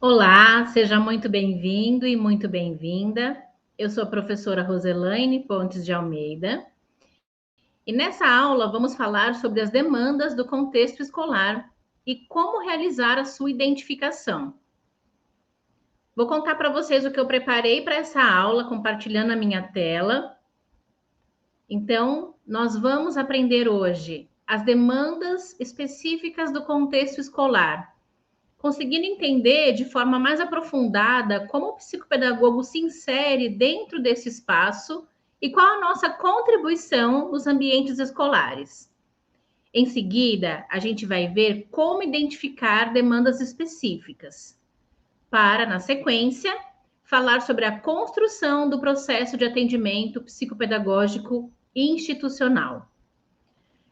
Olá, seja muito bem-vindo e muito bem-vinda. Eu sou a professora Roselaine Pontes de Almeida e nessa aula vamos falar sobre as demandas do contexto escolar e como realizar a sua identificação. Vou contar para vocês o que eu preparei para essa aula, compartilhando a minha tela. Então, nós vamos aprender hoje as demandas específicas do contexto escolar, conseguindo entender de forma mais aprofundada como o psicopedagogo se insere dentro desse espaço e qual a nossa contribuição nos ambientes escolares. Em seguida, a gente vai ver como identificar demandas específicas, para, na sequência, falar sobre a construção do processo de atendimento psicopedagógico institucional.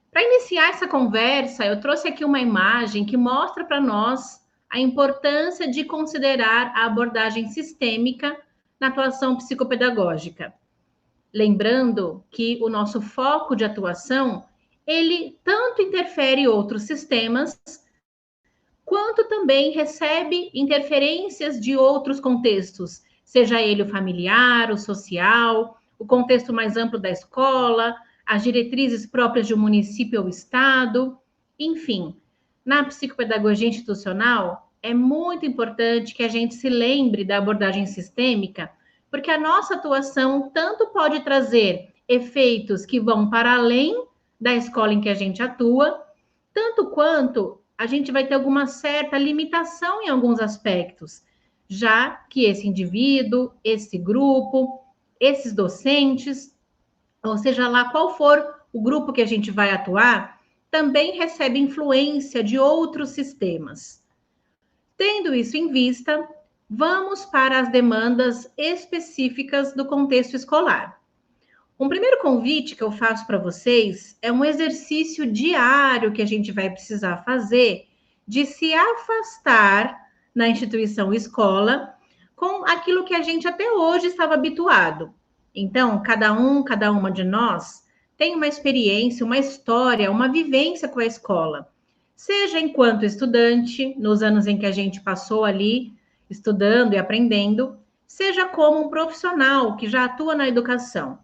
Para iniciar essa conversa, eu trouxe aqui uma imagem que mostra para nós a importância de considerar a abordagem sistêmica na atuação psicopedagógica. Lembrando que o nosso foco de atuação, ele tanto interfere em outros sistemas, quanto também recebe interferências de outros contextos, seja ele o familiar, o social, o contexto mais amplo da escola, as diretrizes próprias de um município ou estado, enfim. Na psicopedagogia institucional, é muito importante que a gente se lembre da abordagem sistêmica, porque a nossa atuação tanto pode trazer efeitos que vão para além da escola em que a gente atua, tanto quanto a gente vai ter alguma certa limitação em alguns aspectos, já que esse indivíduo, esse grupo, esses docentes, ou seja lá qual for o grupo que a gente vai atuar, também recebe influência de outros sistemas. Tendo isso em vista, vamos para as demandas específicas do contexto escolar. Um primeiro convite que eu faço para vocês é um exercício diário que a gente vai precisar fazer de se afastar na instituição escola com aquilo que a gente até hoje estava habituado. Então, cada uma de nós tem uma experiência, uma história, uma vivência com a escola. Seja enquanto estudante, nos anos em que a gente passou ali estudando e aprendendo, seja como um profissional que já atua na educação.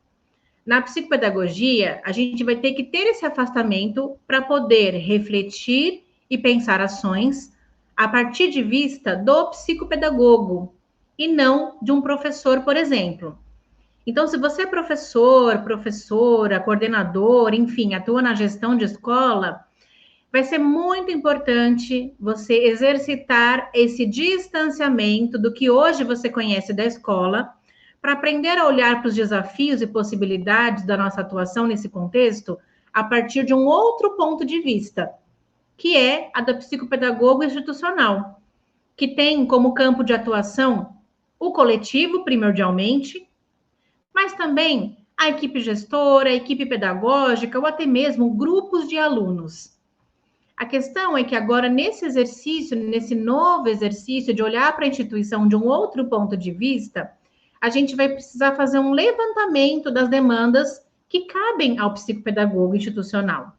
Na psicopedagogia, a gente vai ter que ter esse afastamento para poder refletir e pensar ações a partir de vista do psicopedagogo e não de um professor, por exemplo. Então, se você é professor, professora, coordenador, enfim, atua na gestão de escola, vai ser muito importante você exercitar esse distanciamento do que hoje você conhece da escola, para aprender a olhar para os desafios e possibilidades da nossa atuação nesse contexto a partir de um outro ponto de vista, que é a do psicopedagogo institucional, que tem como campo de atuação o coletivo, primordialmente, mas também a equipe gestora, a equipe pedagógica ou até mesmo grupos de alunos. A questão é que agora, nesse exercício, nesse novo exercício de olhar para a instituição de um outro ponto de vista, a gente vai precisar fazer um levantamento das demandas que cabem ao psicopedagogo institucional.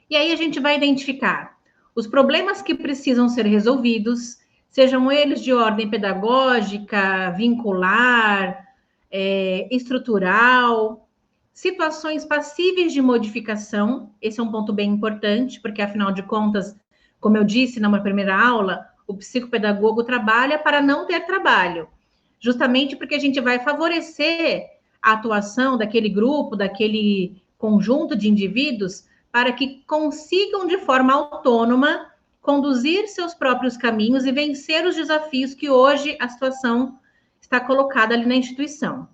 E aí a gente vai identificar os problemas que precisam ser resolvidos, sejam eles de ordem pedagógica, vincular, estrutural, situações passíveis de modificação. Esse é um ponto bem importante, porque afinal de contas, como eu disse na minha primeira aula, o psicopedagogo trabalha para não ter trabalho, justamente porque a gente vai favorecer a atuação daquele grupo, daquele conjunto de indivíduos, para que consigam de forma autônoma conduzir seus próprios caminhos e vencer os desafios que hoje a situação está colocada ali na instituição.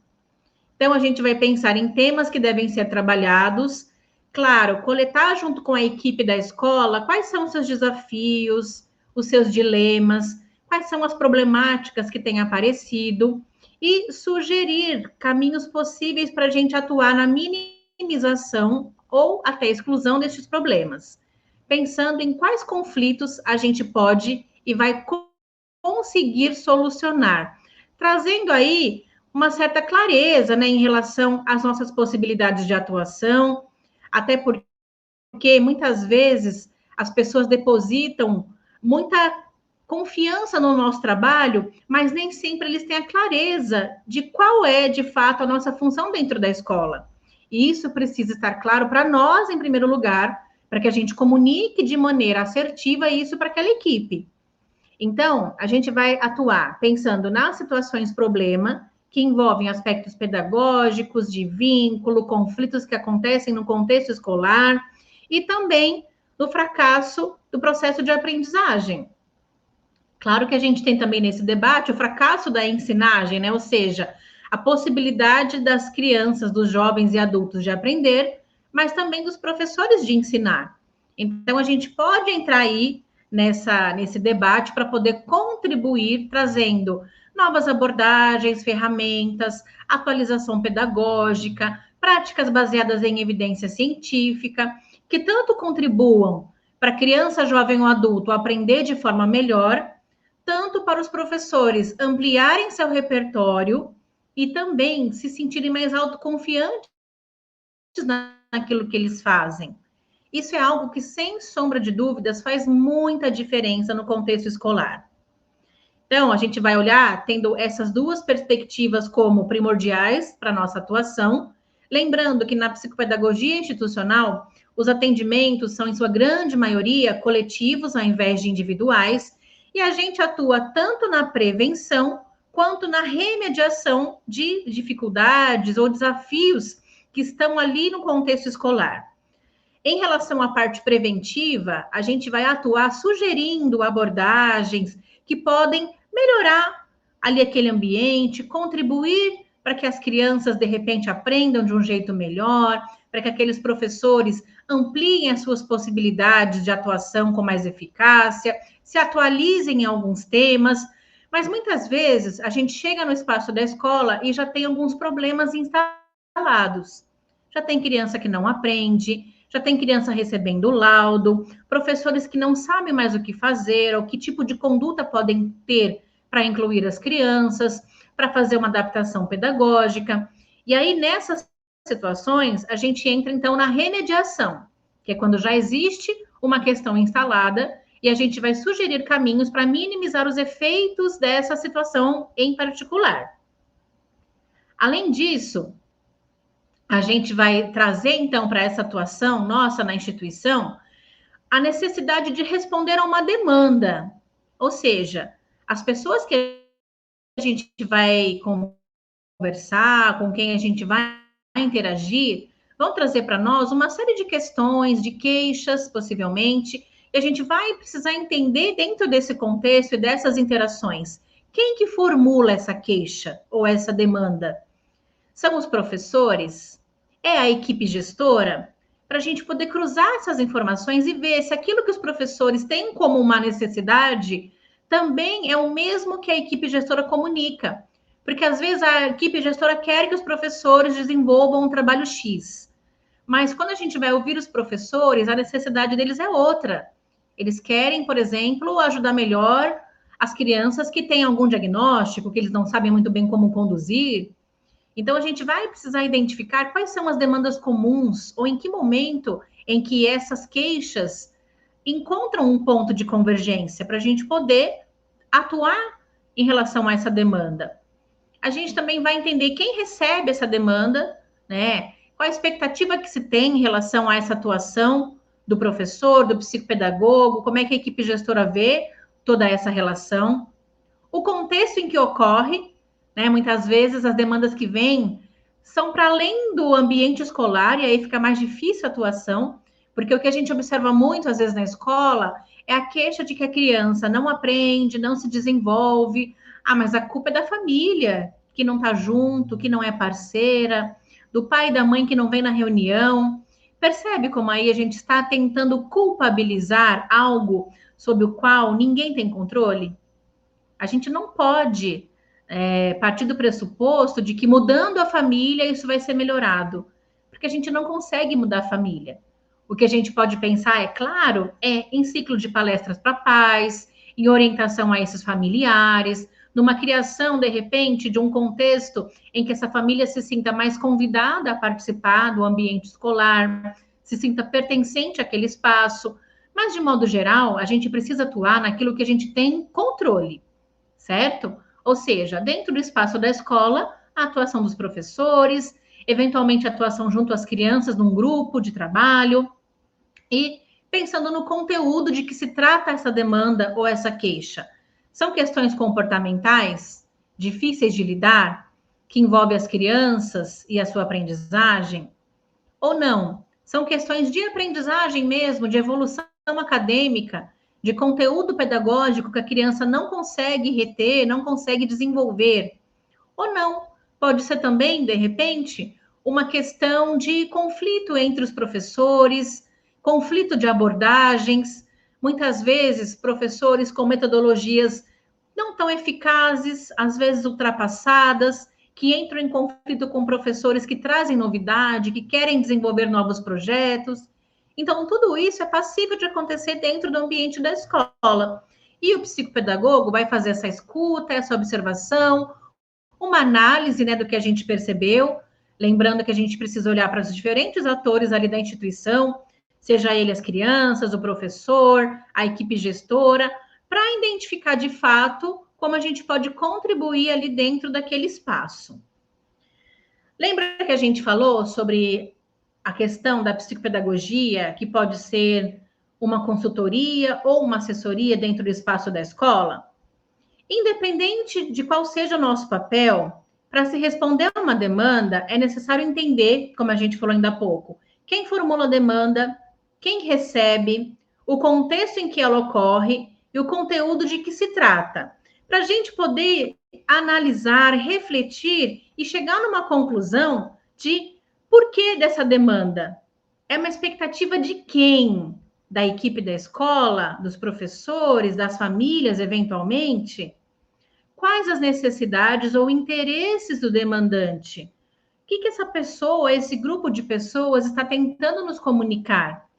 Então, a gente vai pensar em temas que devem ser trabalhados, claro, coletar junto com a equipe da escola quais são os seus desafios, os seus dilemas, quais são as problemáticas que têm aparecido e sugerir caminhos possíveis para a gente atuar na minimização ou até exclusão destes problemas, pensando em quais conflitos a gente pode e vai conseguir solucionar, trazendo aí uma certa clareza, né, em relação às nossas possibilidades de atuação, até porque muitas vezes as pessoas depositam muita confiança no nosso trabalho, mas nem sempre eles têm a clareza de qual é, de fato, a nossa função dentro da escola. E isso precisa estar claro para nós, em primeiro lugar, para que a gente comunique de maneira assertiva isso para aquela equipe. Então, a gente vai atuar pensando nas situações problema, que envolvem aspectos pedagógicos, de vínculo, conflitos que acontecem no contexto escolar, e também do fracasso do processo de aprendizagem. Claro que a gente tem também nesse debate o fracasso da ensinagem, né? Ou seja, a possibilidade das crianças, dos jovens e adultos de aprender, mas também dos professores de ensinar. Então, a gente pode entrar aí nesse debate para poder contribuir, trazendo novas abordagens, ferramentas, atualização pedagógica, práticas baseadas em evidência científica, que tanto contribuam para a criança, jovem ou adulto aprender de forma melhor, tanto para os professores ampliarem seu repertório e também se sentirem mais autoconfiantes naquilo que eles fazem. Isso é algo que, sem sombra de dúvidas, faz muita diferença no contexto escolar. Então, a gente vai olhar tendo essas duas perspectivas como primordiais para a nossa atuação, lembrando que na psicopedagogia institucional, os atendimentos são, em sua grande maioria, coletivos ao invés de individuais, e a gente atua tanto na prevenção quanto na remediação de dificuldades ou desafios que estão ali no contexto escolar. Em relação à parte preventiva, a gente vai atuar sugerindo abordagens que podem melhorar ali aquele ambiente, contribuir para que as crianças, de repente, aprendam de um jeito melhor, para que aqueles professores ampliem as suas possibilidades de atuação com mais eficácia, se atualizem em alguns temas, mas muitas vezes a gente chega no espaço da escola e já tem alguns problemas instalados. Já tem criança que não aprende, já tem criança recebendo laudo, professores que não sabem mais o que fazer, ou que tipo de conduta podem ter para incluir as crianças, para fazer uma adaptação pedagógica. E aí, nessas situações, a gente entra, então, na remediação, que é quando já existe uma questão instalada e a gente vai sugerir caminhos para minimizar os efeitos dessa situação em particular. Além disso, a gente vai trazer, então, para essa atuação nossa na instituição, a necessidade de responder a uma demanda. Ou seja, as pessoas que a gente vai conversar, com quem a gente vai interagir, vão trazer para nós uma série de questões, de queixas, possivelmente, e a gente vai precisar entender, dentro desse contexto e dessas interações, quem que formula essa queixa ou essa demanda? São os professores? É a equipe gestora? Para a gente poder cruzar essas informações e ver se aquilo que os professores têm como uma necessidade também é o mesmo que a equipe gestora comunica. Porque às vezes a equipe gestora quer que os professores desenvolvam um trabalho X. Mas quando a gente vai ouvir os professores, a necessidade deles é outra. Eles querem, por exemplo, ajudar melhor as crianças que têm algum diagnóstico, que eles não sabem muito bem como conduzir. Então, a gente vai precisar identificar quais são as demandas comuns ou em que momento em que essas queixas encontram um ponto de convergência para a gente poder atuar em relação a essa demanda. A gente também vai entender quem recebe essa demanda, né? Qual a expectativa que se tem em relação a essa atuação do professor, do psicopedagogo, como é que a equipe gestora vê toda essa relação, o contexto em que ocorre, né? Muitas vezes as demandas que vêm são para além do ambiente escolar, e aí fica mais difícil a atuação, porque o que a gente observa muito, às vezes, na escola, é a queixa de que a criança não aprende, não se desenvolve. Ah, mas a culpa é da família, que não está junto, que não é parceira, do pai e da mãe que não vem na reunião. Percebe como aí a gente está tentando culpabilizar algo sobre o qual ninguém tem controle? A gente não pode partir do pressuposto de que mudando a família isso vai ser melhorado, porque a gente não consegue mudar a família. O que a gente pode pensar, é claro, é em ciclo de palestras para pais, em orientação a esses familiares, numa criação, de repente, de um contexto em que essa família se sinta mais convidada a participar do ambiente escolar, se sinta pertencente àquele espaço, Mas, de modo geral, a gente precisa atuar naquilo que a gente tem controle, certo? Ou seja, dentro do espaço da escola, a atuação dos professores, eventualmente a atuação junto às crianças num grupo de trabalho e pensando no conteúdo de que se trata essa demanda ou essa queixa. São questões comportamentais difíceis de lidar, que envolvem as crianças e a sua aprendizagem? Ou não? São questões de aprendizagem mesmo, de evolução acadêmica, de conteúdo pedagógico que a criança não consegue reter, não consegue desenvolver. Ou não? Pode ser também, de repente, uma questão de conflito entre os professores, conflito de abordagens, muitas vezes professores com metodologias não tão eficazes, às vezes ultrapassadas, que entram em conflito com professores que trazem novidade, que querem desenvolver novos projetos. Então, tudo isso é passível de acontecer dentro do ambiente da escola. E o psicopedagogo vai fazer essa escuta, essa observação, uma análise, né, do que a gente percebeu, lembrando que a gente precisa olhar para os diferentes atores ali da instituição, seja ele as crianças, o professor, a equipe gestora, para identificar de fato como a gente pode contribuir ali dentro daquele espaço. Lembra que a gente falou sobre a questão da psicopedagogia, que pode ser uma consultoria ou uma assessoria dentro do espaço da escola? Independente de qual seja o nosso papel, para se responder a uma demanda, é necessário entender, como a gente falou ainda há pouco, quem formula a demanda, quem recebe, o contexto em que ela ocorre e o conteúdo de que se trata. Para a gente poder analisar, refletir e chegar numa conclusão de por que dessa demanda. É uma expectativa de quem? Da equipe da escola, dos professores, das famílias, eventualmente? Quais as necessidades ou interesses do demandante? O que essa pessoa, esse grupo de pessoas está tentando nos comunicar?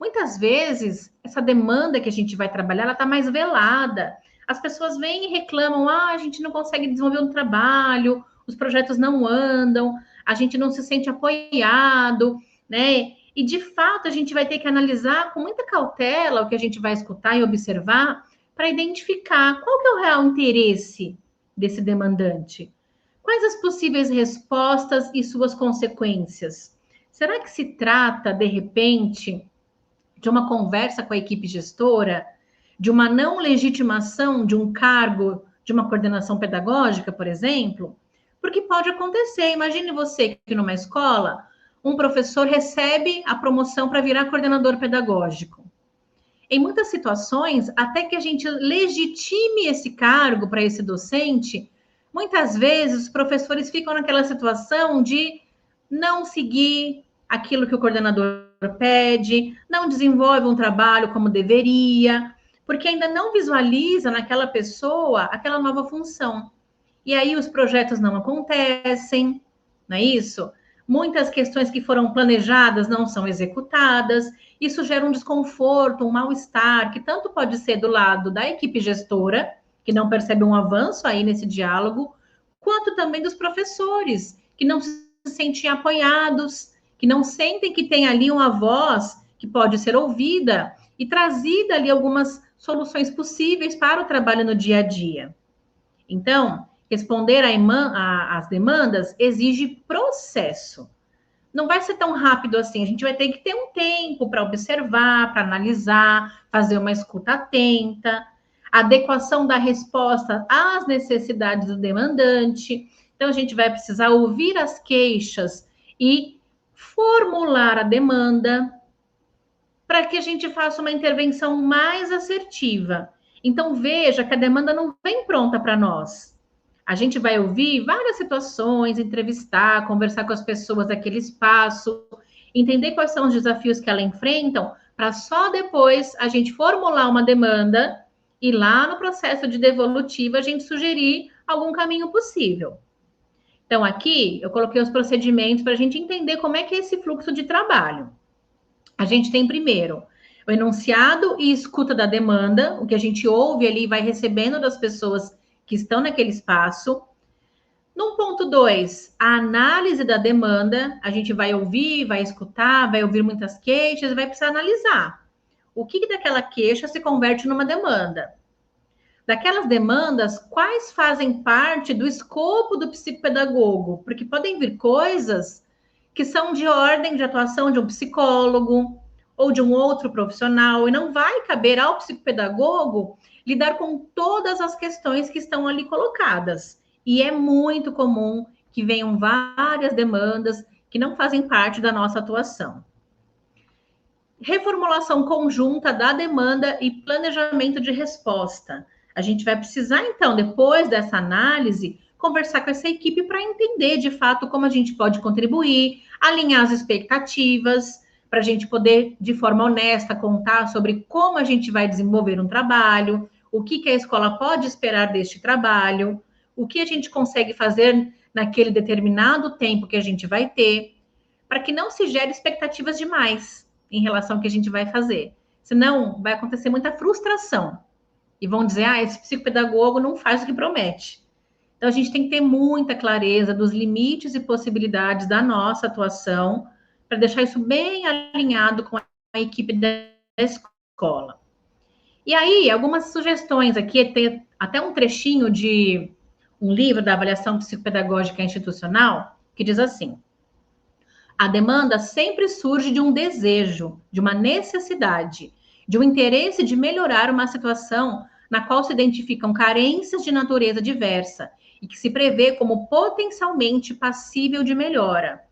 Muitas vezes, essa demanda que a gente vai trabalhar, ela está mais velada. As pessoas vêm e reclamam, a gente não consegue desenvolver um trabalho, os projetos não andam, a gente não se sente apoiado, né? E, de fato, a gente vai ter que analisar com muita cautela o que a gente vai escutar e observar para identificar qual que é o real interesse desse demandante. Quais as possíveis respostas e suas consequências? Será que se trata, de repente, de uma conversa com a equipe gestora, de uma não legitimação de um cargo de uma coordenação pedagógica, por exemplo? Porque pode acontecer. Imagine você que numa escola, um professor recebe a promoção para virar coordenador pedagógico. Em muitas situações, até que a gente legitime esse cargo para esse docente, muitas vezes os professores ficam naquela situação de não seguir aquilo que o coordenador pede, não desenvolve um trabalho como deveria, porque ainda não visualiza naquela pessoa aquela nova função. E aí os projetos não acontecem, não é isso? Muitas questões que foram planejadas não são executadas. Isso gera um desconforto, um mal-estar, que tanto pode ser do lado da equipe gestora, que não percebe um avanço aí nesse diálogo, quanto também dos professores, que não se sentem apoiados, que não sentem que tem ali uma voz que pode ser ouvida e trazida ali algumas soluções possíveis para o trabalho no dia a dia. Então, responder às demandas exige processo. Não vai ser tão rápido assim. A gente vai ter que ter um tempo para observar, para analisar, fazer uma escuta atenta, adequação da resposta às necessidades do demandante. Então, a gente vai precisar ouvir as queixas e formular a demanda para que a gente faça uma intervenção mais assertiva. Então, veja que a demanda não vem pronta para nós. A gente vai ouvir várias situações, entrevistar, conversar com as pessoas daquele espaço, entender quais são os desafios que ela enfrentam, para só depois a gente formular uma demanda e lá no processo de devolutiva a gente sugerir algum caminho possível. Então, aqui eu coloquei os procedimentos para a gente entender como é que é esse fluxo de trabalho. A gente tem primeiro o enunciado e escuta da demanda, o que a gente ouve ali vai recebendo das pessoas que estão naquele espaço. No ponto 2, a análise da demanda, a gente vai ouvir, vai escutar, vai ouvir muitas queixas, vai precisar analisar o que daquela queixa se converte numa demanda? Daquelas demandas, quais fazem parte do escopo do psicopedagogo? Porque podem vir coisas que são de ordem de atuação de um psicólogo ou de um outro profissional, e não vai caber ao psicopedagogo lidar com todas as questões que estão ali colocadas. E é muito comum que venham várias demandas que não fazem parte da nossa atuação. Reformulação conjunta da demanda e planejamento de resposta. A gente vai precisar, então, depois dessa análise, conversar com essa equipe para entender, de fato, como a gente pode contribuir, alinhar as expectativas, para a gente poder, de forma honesta, contar sobre como a gente vai desenvolver um trabalho, o que a escola pode esperar deste trabalho, o que a gente consegue fazer naquele determinado tempo que a gente vai ter, para que não se gere expectativas demais em relação ao que a gente vai fazer. Senão, vai acontecer muita frustração. E vão dizer, esse psicopedagogo não faz o que promete. Então, a gente tem que ter muita clareza dos limites e possibilidades da nossa atuação para deixar isso bem alinhado com a equipe da escola. E aí, algumas sugestões aqui, tem até um trechinho de um livro da avaliação psicopedagógica institucional, que diz assim: a demanda sempre surge de um desejo, de uma necessidade, de um interesse de melhorar uma situação na qual se identificam carências de natureza diversa e que se prevê como potencialmente passível de melhora.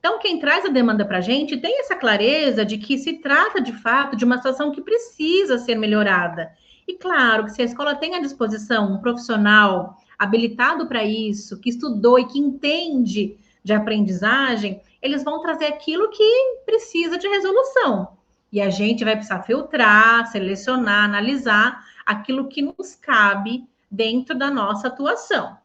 Então, quem traz a demanda para a gente tem essa clareza de que se trata, de fato, de uma situação que precisa ser melhorada. E claro que se a escola tem à disposição um profissional habilitado para isso, que estudou e que entende de aprendizagem, eles vão trazer aquilo que precisa de resolução. E a gente vai precisar filtrar, selecionar, analisar aquilo que nos cabe dentro da nossa atuação.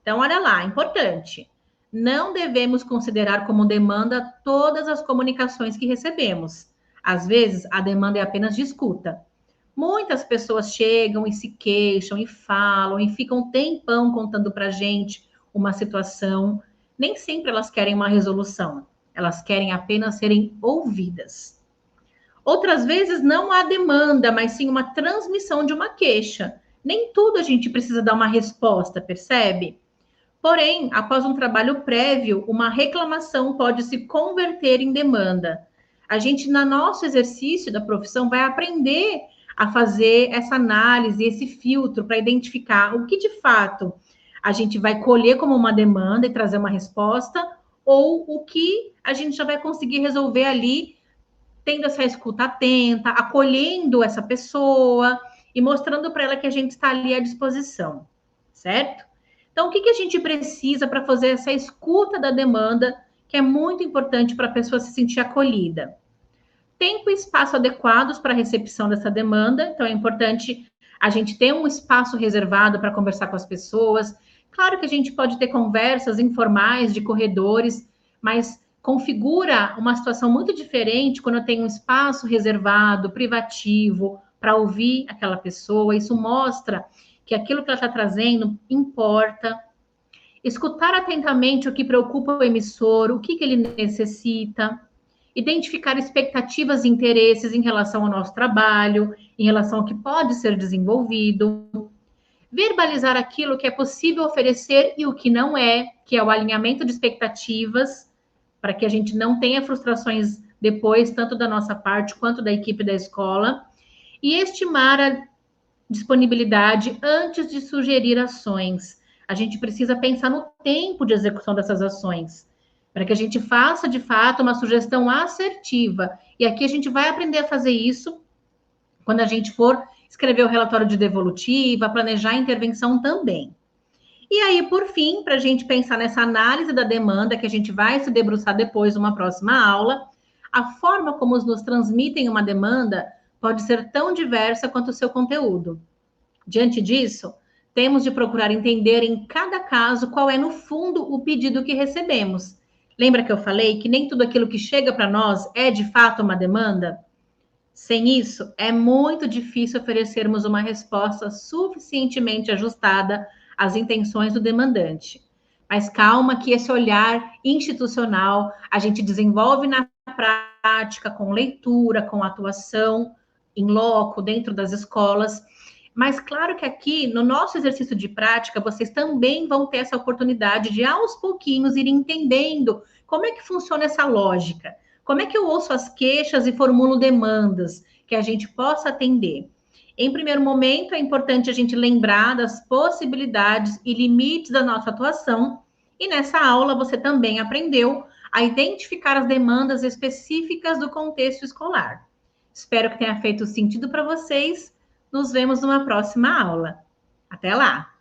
Então, olha lá, importante. Não devemos considerar como demanda todas as comunicações que recebemos. Às vezes, a demanda é apenas de escuta. Muitas pessoas chegam e se queixam e falam e ficam um tempão contando para a gente uma situação. Nem sempre elas querem uma resolução. Elas querem apenas serem ouvidas. Outras vezes não há demanda, mas sim uma transmissão de uma queixa. Nem tudo a gente precisa dar uma resposta, percebe? Porém, após um trabalho prévio, uma reclamação pode se converter em demanda. A gente, no nosso exercício da profissão, vai aprender a fazer essa análise, esse filtro para identificar o que de fato a gente vai colher como uma demanda e trazer uma resposta, ou o que a gente já vai conseguir resolver ali, tendo essa escuta atenta, acolhendo essa pessoa e mostrando para ela que a gente está ali à disposição, certo? Então, o que a gente precisa para fazer essa escuta da demanda, que é muito importante para a pessoa se sentir acolhida? Tempo e espaço adequados para a recepção dessa demanda. Então, é importante a gente ter um espaço reservado para conversar com as pessoas. Claro que a gente pode ter conversas informais de corredores, mas configura uma situação muito diferente quando eu tenho um espaço reservado, privativo, para ouvir aquela pessoa. Isso mostra que aquilo que ela está trazendo importa. Escutar atentamente o que preocupa o emissor, o que ele necessita. Identificar expectativas e interesses em relação ao nosso trabalho, em relação ao que pode ser desenvolvido. Verbalizar aquilo que é possível oferecer e o que não é, que é o alinhamento de expectativas, para que a gente não tenha frustrações depois, tanto da nossa parte quanto da equipe da escola. E estimar a disponibilidade antes de sugerir ações. A gente precisa pensar no tempo de execução dessas ações, para que a gente faça, de fato, uma sugestão assertiva. E aqui a gente vai aprender a fazer isso quando a gente for escrever o relatório de devolutiva, planejar a intervenção também. E aí, por fim, para a gente pensar nessa análise da demanda, que a gente vai se debruçar depois numa próxima aula, a forma como nos transmitem uma demanda pode ser tão diversa quanto o seu conteúdo. Diante disso, temos de procurar entender em cada caso qual é, no fundo, o pedido que recebemos. Lembra que eu falei que nem tudo aquilo que chega para nós é, de fato, uma demanda? Sem isso, é muito difícil oferecermos uma resposta suficientemente ajustada às intenções do demandante. Mas calma que esse olhar institucional a gente desenvolve na prática, com leitura, com atuação, em loco, dentro das escolas. Mas claro que aqui, no nosso exercício de prática, vocês também vão ter essa oportunidade de, aos pouquinhos, ir entendendo como é que funciona essa lógica. Como é que eu ouço as queixas e formulo demandas que a gente possa atender? Em primeiro momento, é importante a gente lembrar das possibilidades e limites da nossa atuação. E nessa aula, você também aprendeu a identificar as demandas específicas do contexto escolar. Espero que tenha feito sentido para vocês. Nos vemos numa próxima aula. Até lá!